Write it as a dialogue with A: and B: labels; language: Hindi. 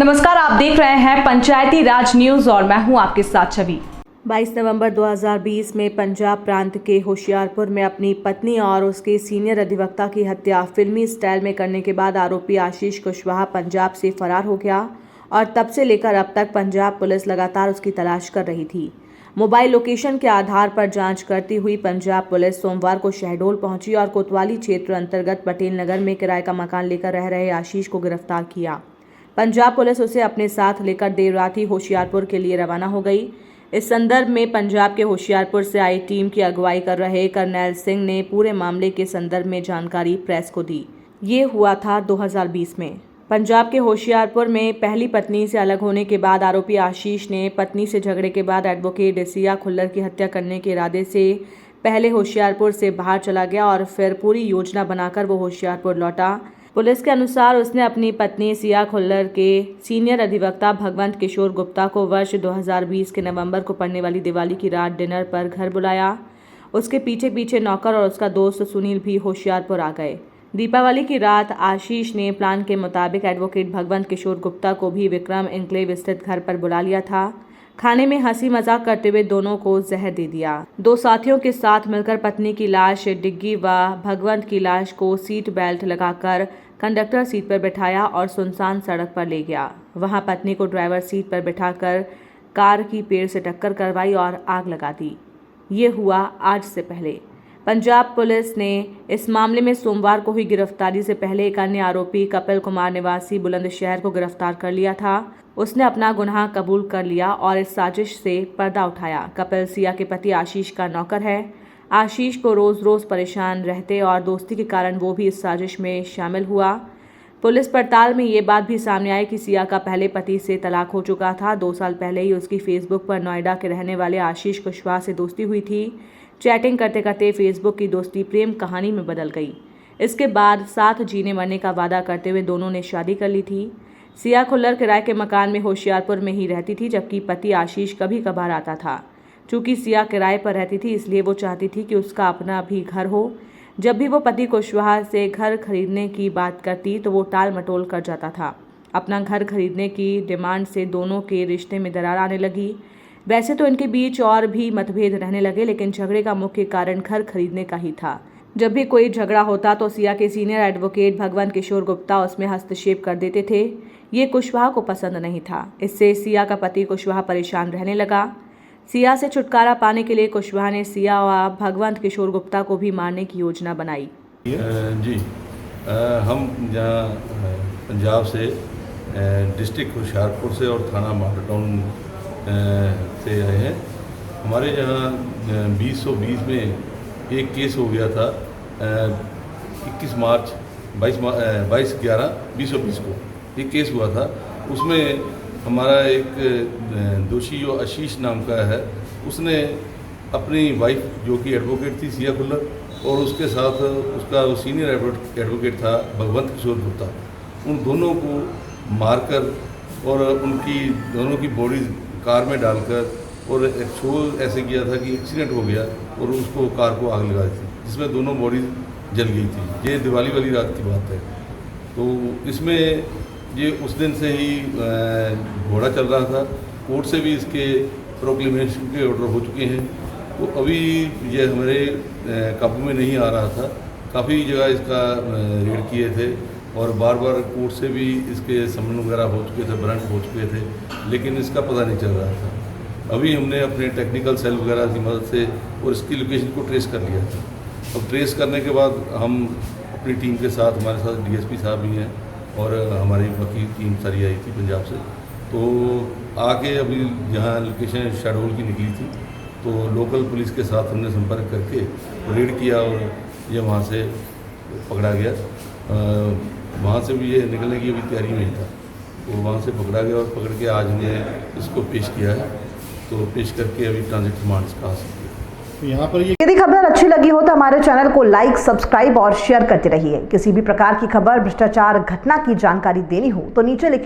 A: नमस्कार, आप देख रहे हैं पंचायती राज न्यूज और मैं हूं आपके साथ छवि।
B: 22 नवंबर 2020 में पंजाब प्रांत के होशियारपुर में अपनी पत्नी और उसके सीनियर अधिवक्ता की हत्या फिल्मी स्टाइल में करने के बाद आरोपी आशीष कुशवाहा पंजाब से फरार हो गया और तब से लेकर अब तक पंजाब पुलिस लगातार उसकी तलाश कर रही थी। मोबाइल लोकेशन के आधार पर जांच करती हुई पंजाब पुलिस सोमवार को शहडोल पहुंची और कोतवाली क्षेत्र अंतर्गत पटेल नगर में किराए का मकान लेकर रह रहे आशीष को गिरफ्तार किया। पंजाब पुलिस उसे अपने साथ लेकर देर रात ही होशियारपुर के लिए रवाना हो गई। इस संदर्भ में पंजाब के होशियारपुर से आई टीम की अगुवाई कर रहे कर्नैल सिंह ने पूरे मामले के संदर्भ में जानकारी प्रेस को दी। ये हुआ था 2020 में। पंजाब के होशियारपुर में पहली पत्नी से अलग होने के बाद आरोपी आशीष ने पत्नी से झगड़े के बाद एडवोकेट सिया खुल्लर की हत्या करने के इरादे से पहले होशियारपुर से बाहर चला गया और फिर पूरी योजना बनाकर वो होशियारपुर लौटा। पुलिस के अनुसार उसने अपनी पत्नी सिया खुल्लर के सीनियर अधिवक्ता भगवंत किशोर गुप्ता को वर्ष 2020 के नवंबर को पड़ने वाली दिवाली की रात डिनर पर घर बुलाया। उसके पीछे पीछे नौकर और उसका दोस्त सुनील भी होशियारपुर आ गए। दीपावली की रात आशीष ने प्लान के मुताबिक एडवोकेट भगवंत किशोर गुप्ता को भी विक्रम एन्क्लेव स्थित घर पर बुला लिया था। खाने में हंसी मजाक करते हुए दोनों को जहर दे दिया। दो साथियों के साथ मिलकर पत्नी की लाश डिग्गी व भगवंत की लाश को सीट बेल्ट लगाकर कंडक्टर सीट पर बैठाया और सुनसान सड़क पर ले गया। वहां पत्नी को ड्राइवर सीट पर बैठाकर कार की पेड़ से टक्कर करवाई और आग लगा दी। ये हुआ आज से पहले। पंजाब पुलिस ने इस मामले में सोमवार को हुई गिरफ्तारी से पहले एक अन्य आरोपी कपिल कुमार निवासी बुलंदशहर को गिरफ्तार कर लिया था। उसने अपना गुनाह कबूल कर लिया और इस साजिश से पर्दा उठाया। कपिल सिया के पति आशीष का नौकर है। आशीष को रोज रोज परेशान रहते और दोस्ती के कारण वो भी इस साजिश में शामिल हुआ। पुलिस पड़ताल में ये बात भी सामने आई कि सिया का पहले पति से तलाक हो चुका था। 2 साल पहले ही उसकी फेसबुक पर नोएडा के रहने वाले आशीष कुशवाहा से दोस्ती हुई थी। चैटिंग करते करते फेसबुक की दोस्ती प्रेम कहानी में बदल गई। इसके बाद साथ जीने मरने का वादा करते हुए दोनों ने शादी कर ली थी। सिया खुल्लर किराए के मकान में होशियारपुर में ही रहती थी, जबकि पति आशीष कभी कभार आता था। चूंकि सिया किराए पर रहती थी, इसलिए वो चाहती थी कि उसका अपना भी घर हो। जब भी वो पति कुशवाहा से घर खरीदने की बात करती तो वो टाल मटोल कर जाता था। अपना घर खरीदने की डिमांड से दोनों के रिश्ते में दरार आने लगी। वैसे तो इनके बीच और भी मतभेद रहने लगे, लेकिन झगड़े का मुख्य कारण घर खरीदने का ही था। जब भी कोई झगड़ा होता तो सिया के सीनियर एडवोकेट भगवंत किशोर गुप्ता उसमें हस्तक्षेप कर देते थे। ये कुशवाहा को पसंद नहीं था। इससे सिया का पति कुशवाहा परेशान रहने लगा। सिया से छुटकारा पाने के लिए कुशवाहा ने सिया व भगवंत किशोर गुप्ता को भी मारने की योजना बनाई।
C: हम यहाँ पंजाब से डिस्ट्रिक्ट होशियारपुर से और थाना मॉडल टाउन से आए हैं। हमारे यहाँ 2020 में एक केस हो गया था 21 मार्च 22/11/2020 को एक केस हुआ था। उसमें हमारा एक दोषी जो आशीष नाम का है, उसने अपनी वाइफ जो कि एडवोकेट थी सिया खुल्लर और उसके साथ उसका सीनियर एडवोकेट था भगवंत किशोर गुप्ता, उन दोनों को मारकर और उनकी दोनों की बॉडी कार में डालकर और एक्सपोज ऐसे किया था कि एक्सीडेंट हो गया और उसको कार को आग लगा दी थी, जिसमें दोनों बॉडी जल गई थी। ये दिवाली वाली रात की बात है। तो इसमें ये उस दिन से ही घोड़ा चल रहा था। कोर्ट से भी इसके प्रोक्लेमेशन के ऑर्डर हो चुके हैं। तो अभी ये हमारे काबू में नहीं आ रहा था। काफ़ी जगह इसका रेड किए थे और बार बार कोर्ट से भी इसके समन वगैरह हो चुके थे, वारंट हो चुके थे, लेकिन इसका पता नहीं चल रहा था। अभी हमने अपने टेक्निकल सेल वगैरह की मदद से और इसकी लोकेशन को ट्रेस कर लिया था। अब ट्रेस करने के बाद हम अपनी टीम के साथ, हमारे साथ डीएसपी साहब भी हैं और हमारी बाकी टीम सारी आई थी पंजाब से, तो आके अभी यहाँ लोकेशन शहडोल की निकली थी, तो लोकल पुलिस के साथ हमने संपर्क करके रेड किया और ये वहाँ से पकड़ा गया। वहाँ से भी ये निकलने की अभी तैयारी में ही था, तो वहाँ से पकड़ा गया और पकड़ के आज हमने इसको पेश किया है। तो पेश करके अभी ट्रांजिट रिमांड्स का हासिल किया।
D: यहाँ पर यदि खबर अच्छी लगी हो तो हमारे चैनल को लाइक, सब्सक्राइब और शेयर करते रहिए। किसी भी प्रकार की खबर, भ्रष्टाचार, घटना की जानकारी देनी हो तो नीचे लिखे